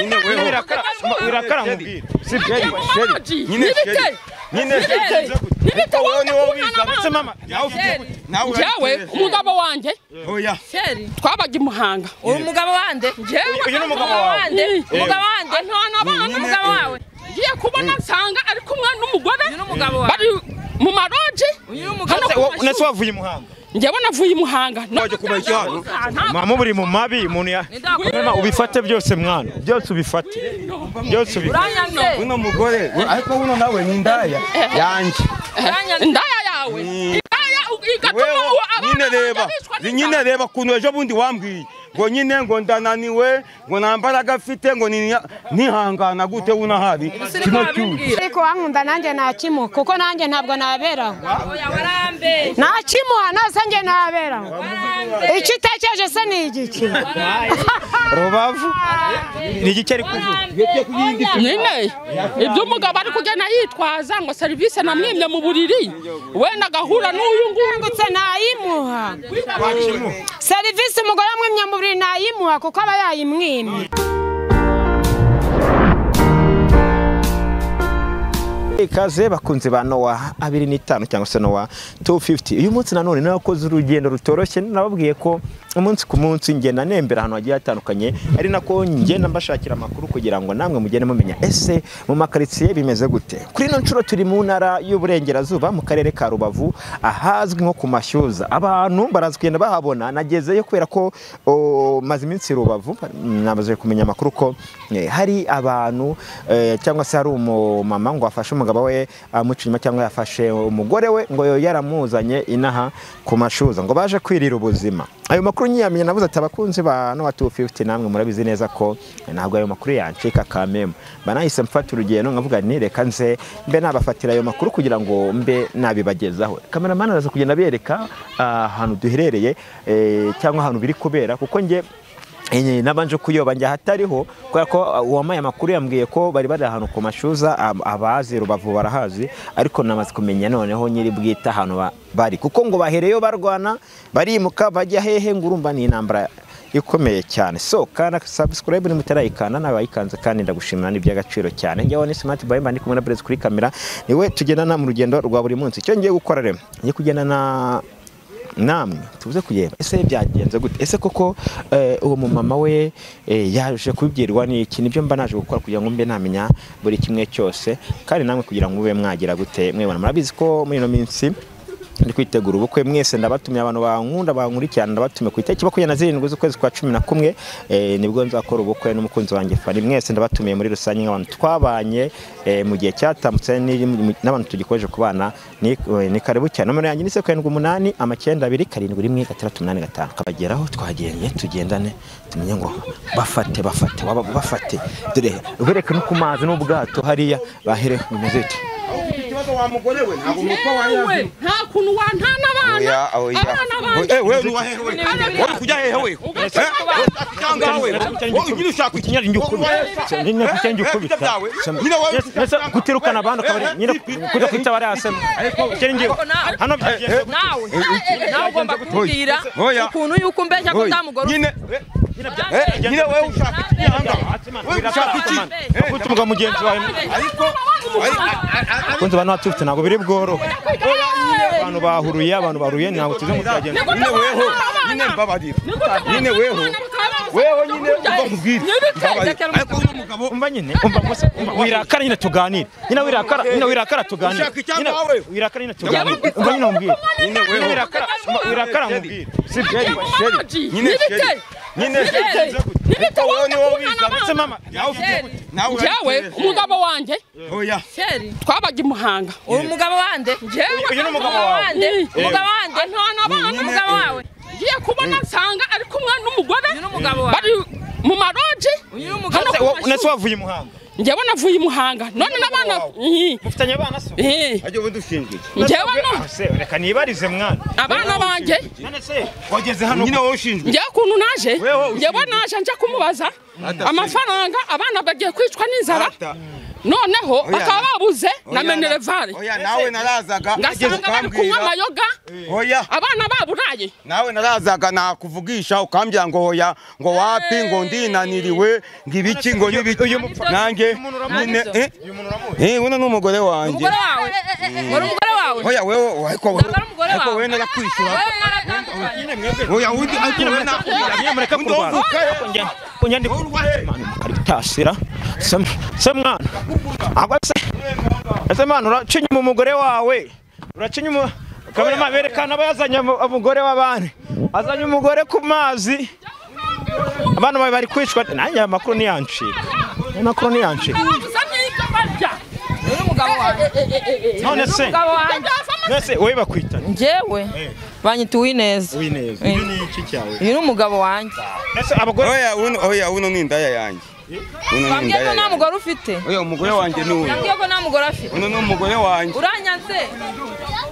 nyine wewe wirakara mubwira sibyo nyine nibite wowe ni wowe biza mama Jewe umugabo wanje oya Sheri twabaga Muhanga umugabo wande uyu n'umugabo wawe umugabo wande ntana abana umugabo wawe ngiye kubona nsanga ari kumwe n'umugore bari mu maroji nese wavuye Muhanga ngewe navuye Muhanga waje kuba iki hano mama buri mu mabi umuntu ya ubifate byose mwana byose ubifate uno mugore ariko uno nawe ni ndaya yanje ndaya yawe nyine reba kuntu ejo bundi wambwiye ngo nyine ngo ndananiwe ngo nambaraga afite ngo nihangana gute unahabi kino cyuzi ariko wankunda nanjye nakimuha kuko nanjye ntabwo naberaho nakimuha nase njye naberaho icyo utakeje se ni igiki Rubavu ni igiki ari kuvuga nyine ibyo umugabo ari kugena yitwaza ngo serivisi namwimye mu buriri wenda agahura n'uyu ngungutse nayimuha serivisi umugore amwimye mu buriri nayimuha kuko aba yayimwimye ikaze bakunze ba Noah 25 cyangwa se Noah 250 uyu munsi nanone nakoze urugendo rutoroshye nababwiye ko umunsi ku munsi ngenda nembera hano hagiye hatandukanye ari nako ngenda mbashakira amakuru kugira ngo namwe mugende mumenya ese mu makaritsiye bimeze gute kuri no ncuro turi mu ntara y'uburengerazuba mu karere ka Rubavu ahazwi nko ku Mashyuza abantu barazigenda bahabona nagezeyo kwera ko maze iminsi Rubavu nabaze kumenya amakuru ko hari abantu cyangwa se hari umumama ngo afashe umugabo we amucima cyangwa yafashe umugore we ngo yaramuzanye inaha ku Mashyuza ngo baje kwirira ubuzima ayo makuru nyiyamenye navuze ati abakunzi ba Noah 250 namwe murabizi neza ko ntabwo ayo makuru yancika kameme banahise mfata urugendo ngavuga ni reka nze mbe nabafatira ayo makuru kugira ngo mbe nabibagezaho cameraman araza kugenda bereka ahantu duherereye cyangwa ahantu biri kubera kuko nge nabanje kuyoba njya hatariho kubera ko uwamaye amakuru yambwiye ko bari ahantu ku Mashyuza abazi Rubavu barahazi ariko namaze kumenya noneho nyiri bwita ahantu bari kuko ngo bahereyo barwana barimuka bajya hehe ngurumva ni intambara ikomeye cyane so kana subscribe ni mutarayikana nabayikanze kandi ndagushimira ni by'agaciro cyane njyewe ni Smart Boy ndi kumwe na Brez kuri kamera niwe tugendana mu rugendo rwa buri munsi cyo ngiye gukora rero ngiye kugendana namwe tubuze kugenda ese byagenze gute ese koko uwo mumama we yaje kubibwirwa n'iki nibyo mba naje gukora kugira ngo mbe namenya buri kimwe cyose kandi namwe kugira ngo ube mwagira gute mwebona murabizi ko muri no minsi ndi kwitegura ubukwe mwese ndabatumye abantu bankunda bankurikirana ndabatume ku itariki 27 z'ukwezi kwa 11 nibwo nzakora ubukwe n'umukunzi wanjye Fani mwese ndabatumiye muri rusange nk'abantu twabanye mu gihe cyatambutse n'abantu tugikoje kubana ni karibu cyane nomero yanjye ni 78 92 7 1 kabageraho twagenye tugendane tumenye ngo bafate dore ubereke no kumazi n'ubwato hariya bahere bimeze ite wa mugore we ntabwo mutwa wayazi nta kuntu wantana abana wewe ni wahehe we wari kujya hehe we cyangwa we ugira ushaka ikinyari njyukuru nyine kucyenje ukubita nyine nese gutirukana abantu kabari nyine kujya kwita bari asema cyenje hano nawe ugomba kutubwira ukuntu yuko mbeshya ko ndamugoro nyine wewe ushaka iki kutumga mugenzi wawe kunze bana batufite ntabwo biri bworo abantu bahuruye ntabwo tuze mu twagenda nyine mbabadira nyine weho nyine ubakubwira ariko uyu mugabo umva nyine wirakara nyine tuganire nyine wirakara tuganire nyine wirakara nyine tuganire umva nyine umbwire nyine weho wirakara umbwire sibyo nyine nibite wowe ni wowe biza mama jewe umugabo wanje oya Sheri twabaga Muhanga umugabo wande uyu n'umugabo wawe ntana abana umugabo wawe ngiye kubona nsanga ari kumwe n'umugore bari mu maroji nese wavuye Muhanga ngewe navuye Muhanga none n'abana mufitanye abana so ajye budushingiye ngewe no reka nibarize mwana abana banje none se wageze hano nyine wowe ushinzwe ngewe kuntu naje ngewe naje nje kumubaza amafaranga abana bagiye kwicwa n'inzara noneho bakaba babuze na Minerval. Oya nawe narazaga Ngasanga bari kunywa amayoga. Oya Abana baburaye. nawe narazaga nakuvugisha ukambya ngo hoya ngo wapi ngo ndinaniriwe ngibiki ngo nibiki nange nyine uno n'umugore wanjye. Umugore wawe. Wari umugore wawe. Oya wewe ariko wewe narakwishura. Oya undi akira nyine mureka kurwana kunyandi karitasira se mwana agase ese mwana uracinye mu mugore wawe uracinye mu kamera berekana bayazanye umugore w'abandi azanye umugore ku mazi abantu bari kwicwa nanjye amakuru niyancika none se wowe bakwita Njyewe banyita Uwineza. Uwineza ni iki cyawe Uyu ni umugabo wanjye. ese abagore oya uno ni indaya yanjye. Bambwiye ko nta mugore ufite. Oya umugore wanjye ni uyu. Bambwiye ko nta mugore afite. Uno ni umugore wanjye. Uranyanze.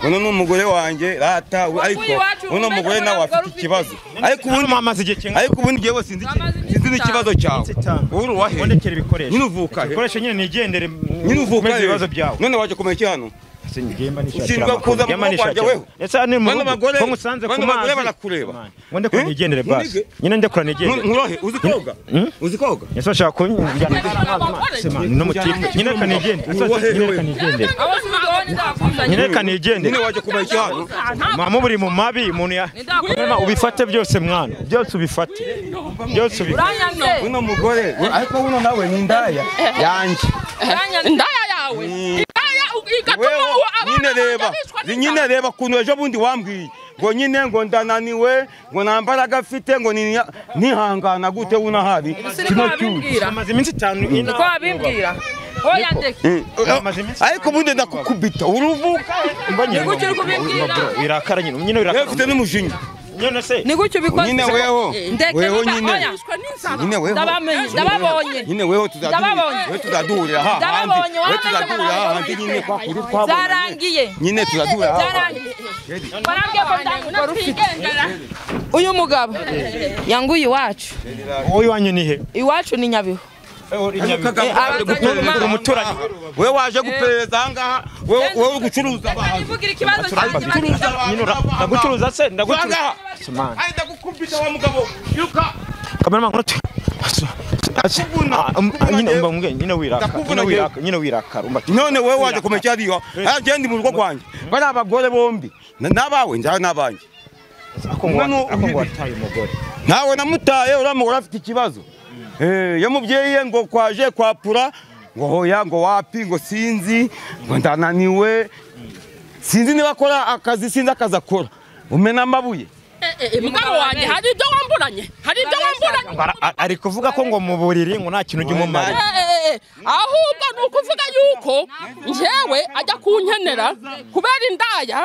Uno ni umugore wanjye rata ariko uno mugore nawe afite ikibazo. Ariko ubundi mamaze igihe kinga ariko ubundi ngewe sinzi n'ikibazo cyawe. Uri wahe? Wondekera ibikoresho. Nyine uvuka. Ibikoresho nyine nigendere. Nyine uvuka ibibazo byawe. None waje kumenya iki hano? Ushinzwe kuza mu Rwanda wewe. Ese ni mu bagore ko musanze ku mazi barakureba. Wonde ko nigendere basi. Nyine ndekura nigendere. Nkurohe uzi koga? Uzi koga? Ese ashaka kunjyana no mutipe. Nyine kanigendere. Nyine kanigendere. Nyine waje kumenya iki hano? Mama buri mu mabi umuntu ya. Ubifate byose mwana. Byose ubifate. Byose ubifate. Uno mugore ariko uno nawe ni indaya yanjye. Indaya yawe. nyine reba kuntu ejo bundi wambwiye ngo nyine ngo ndananiwe ngo nambaraga afite ngo nihangana gute unahabi amaze iminsi 5 Niko abimbwira. Oya ndeke. Ariko bundi ndakukubita uruvuka Nigucyo kubimbwira. Birakara nyine birakara. Ufite n'umujinya. Nyine se. Nigucyo bikoze. Nyine weho. Weho nyine. Nyine weho. Ndababonye. Nyine weho tuzadurira ha. Ndababonye. Weho tuzadurira ha nyine kwa kuri twabonye. Zarangiye. Nyine tuzadurira ha. Barambye ko ndakora ufite. Uyu mugabo yanguye iwacu. Uyu wanye ni he? Iwacu ni Nyabihu. Umuturanyi wewe waje gupereza ahangaha wewe gucuruza abantu. Ivugira ikibazo cyanjye. ndagucuruza se ndagucuruza. Ai ndagukubita wa mugabo. Yuka. Kamera mangu nyine wirakara none wewe waje kumenya ariyo agenda mu rugo rwanjye bari abagore bombi nabawe njya nabanje ako wataye umugore nawe namutaye uramugora afite ikibazo yo mubyeyi ngo kwaje kwapura ngo hoya ngo wapi ngo sinzi ngo ndananiwe sinzi niba akora akazi sinzi akazakora umena amabuye mugabo wanjye hari ibyo wamburanye ari kuvuga ko ngo mu buriri ngo nta kintu cy'umumaro ahubwo ni ukuvuga yuko njyewe ajya kunkenera kubera indaya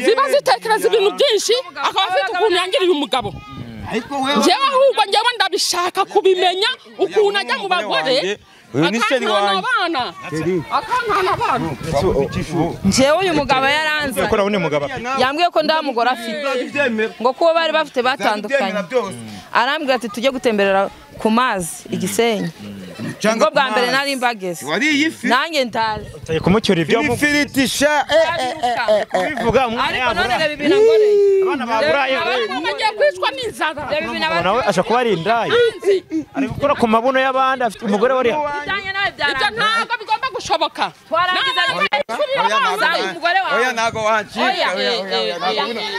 ziba zitekereza ibintu byinshi akaba afite ukuntu yangiriye umugabo njyewe ahubwo njyewe ndabishaka kubimenya ukuntu ajya mu bagore akankana abana njyewe uyu mugabo yaranze yambwiye ko ndamugora afite ngo kuba bari bafite batandukanye arambwira ati tujye gutemberera ku mazi Igisenyi ubwo bwa mbere nari mbageze nanjye ndaje utaye kumucyura ibyo mu firitisha bivuga ariko none reba ibintu ngoreye abana baburaye bagiye kwicwa n'inzara nawe asha kuba ari indaya ari gukora ku mabuno y'abandi afite umugore wari ibyo ntabwo bigomba gushoboka oya nago wancika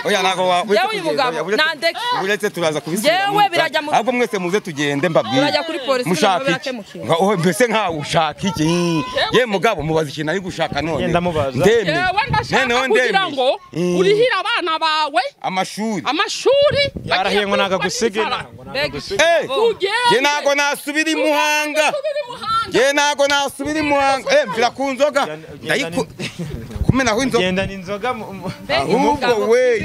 oya nago wa uyu mugabo nandeke uretse turaza kubisira jewe birajya mu ahubwo mwese muze tugende mbabwire urajya kuri polisi mushaka ngo mbese nka ushaka iki ye mugabo mubaza ikintu ari gushaka none ndamubaza ndemye ndashaka kugira ngo urihira abana bawe amashuri yarahiye ngo naga gusigina je nago nasubira imuhanga je nago nasubira imuhanga mvira ku nzoga kumena aho inzoga genda n'inzoga ahubwo we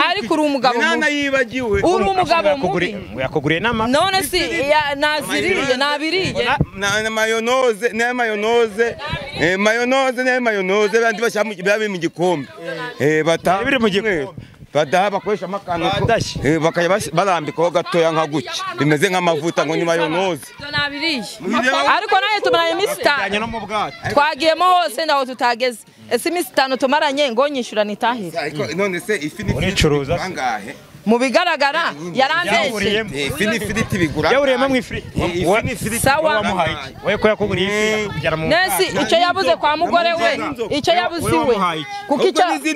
ariko uri umugabo nana yibagiwe uri umugabo mubi yakuguriye nama none si naziriye nabiriye na mayonnaise bandi bashyira mu gikombe biri mu gikombe badaha bakoresha amakano bakajya barambikaho gatoya nka gutya bimeze nk'amavuta ngo ni mayonozi ariko nawe tumaranye iminsi 5 twagiyemo hose ndaho tutageze ese iminsi 5 tumaranye ngo nyishura nitahira none se ifi ni bangahe mu bigaragara yarambeshye ifi ni ifiriti bigura yawuriyemo mu ifiriti sawa we ko yakuguriye ifi kugera mu nesi icyo yabuze kwa mugore we icyo yabuze iwe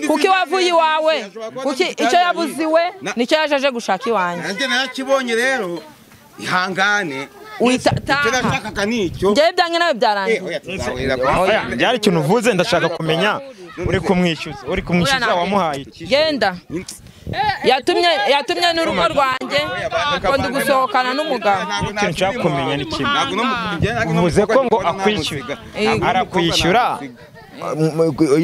kuki wavuye iwawe kuki icyo yabuze iwe nicyo yajeje gushaka iwanjye nanjye narakibonye rero ihangane uyitataha njyewe ibyanjye nawe byarangiye byari ikintu uvuze ndashaka kumenya uri kumwishyuza wamuhaye iki genda yatumye n'urugo rwanjye ngo ndi gusohokana n'umugabo ikintu nshaka kumenya ni kimwe uvuze ko ngo akwishyura arakwishyura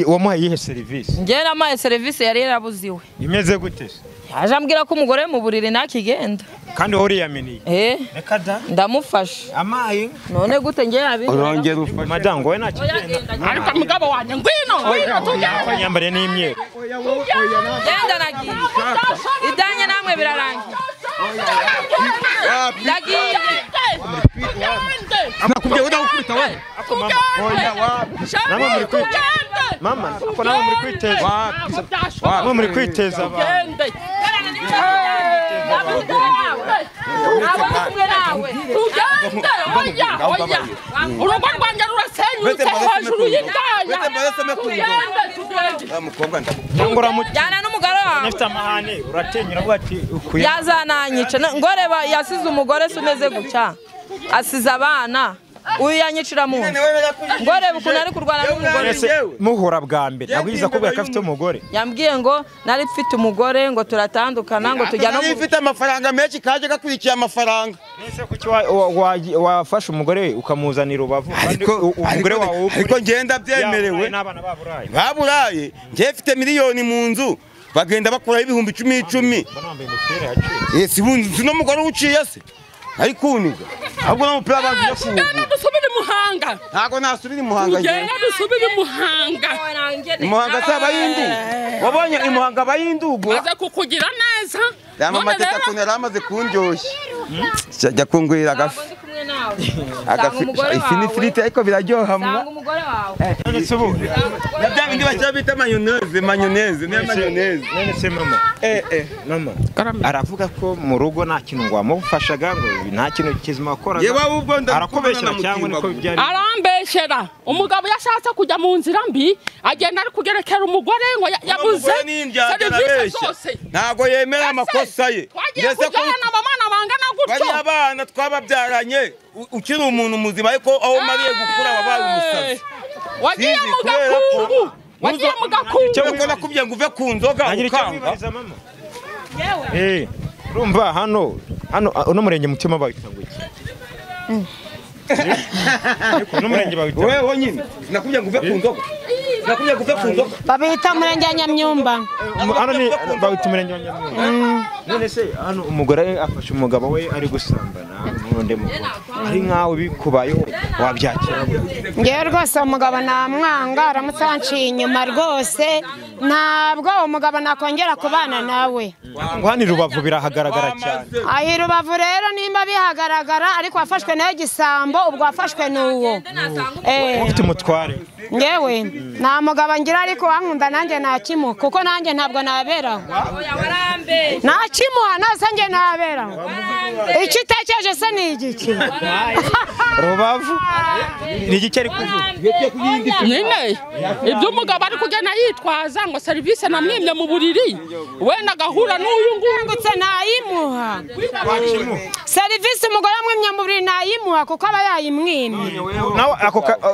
wamuhaye iyihe serivisi njyewe namuhaye serivisi yari yarabuze iwe imeze gute yaje ambwira ko umugore mu buriri ntakigenda kandi wowe uriyaminiye reka da ndamufashe amaye none gute njye yabizi urongera ufashe madango we ntakigenda ariko mugabo wanjye ngwino yambariye n'imyeru genda nagiye idanye namwe birarangiye ndagiye nakubwiye udakubita we namwe muri kwiteza mama ako namwe muri kwiteza namwe muri kwiteza urugo rwanjye rurasenyutse hejuru y'indaya jyana n'umugore wawe nafite amahane uratenyura avuga ati yazananyica ngoreba yasize umugore se umeze gutya asize abana uyu yanyicira mu nzu ngoreba ukuntu ari kurwana n'umugore muhura bwa mbere nabwiza ko bwa afite umugore yambwiye ngo nari mfite umugore ngo turatandukana ngo tujya no mfite amafaranga menshi kaje gakurikiye amafaranga nese kuki wafashe umugore we ukamuzanira ubavu umugore wawe ariko ngenda byemerewe n'abana baburaye ngiye mfite miliyoni mu nzu bagenda bakora ibihumbi 10 si bunzi no mugore uciye se ariko uniga ahubwo no mupira bagiye kuvuga dusubire Muhanga ntago nasubira Muhanga ugenda dusubire Muhanga Muhanga sabayindi wabonye Muhanga bayindugo aza kukugira neza yama mateka kunera amaze kundyoshya jya kungwira agafi ifi ni frite ariko biraryoha mwa umugore wawe none ubu nabya bindi bacyabita mayonnaise none se mama mama aravuga ko mu rugo nta kintu ngo wamufashaga ngo nta kintu kizima wakoraga yewe ubwo arakubeshyera cyangwa niko byari arambeshyera umugabo yashatse kujya mu nzira mbi agenda ari kugerekera umugore ngo yabuze serivisi zose ntago yemera amakosa ye ndetse ko n'abana bangana gutyo bari abana twababyaranye ukiri umuntu muzima ariko aho mariye gukura wabaye umusazi wagiye mu gakungu cyo nakubye ngo uve ku nzoga ukanga urumva hano uno murenge mutima bawita ngo iki uno murenge bawita wewe nyine nakubye ngo uve ku nzoga nakubye ngo uve ku nzoga babita murenge wa Nyamyumba hano ni bawita murenge wa Nyamyumba none se hano umugore afashe umugabo we ari gusambana n'undi mugore ari nkawe bikubayeho wabyakira ngewe rwose umugabo namwanga aramutse anciye inyuma rwose ntabwo umugabo nakongera kubana nawe ngo hano Rubavu birahagaragara cyane ahi Rubavu rero nimba bihagaragara ariko wafashwe nayo gisambo ubwo wafashwe n'uwo ufite umutware ngewe nta mugabo ngira ariko wankunda nanjye nakimuha kuko nanjye ntabwo naberaho nakimuha nase njye naberaho icyo utekereje se ni igiki Rubavu ni igiki ari kuvuga nyine ibyo umugabo ari kugenda yitwaza ngo serivisi namwimye mu buriri wenda agahura n'uyu ngutse nayimuha serivisi umugore amwimye mu buriri nayimuha kuko aba yayimwimye nawe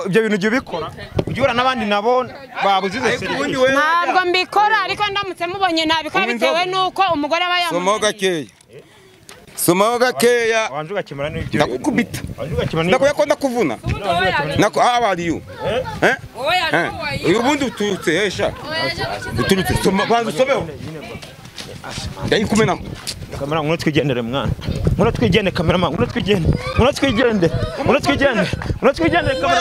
ibyo bintu ujya ubikora ujya n'abandi nabo babuzize serivisi ntabwo mbikora ariko ndamutse mubonye ntabikora bitewe n'uko umugore aba yamuha somaho gakeya wanje ugakemura n'ibyo ndakukubita ndakuya ko ndakuvuna nako abariyo uyu bundi uturutse hesha uturutse banza usobeho ndayikumena kamera ngo twigendere mwana ngo twigende kamera ngo twigende kamera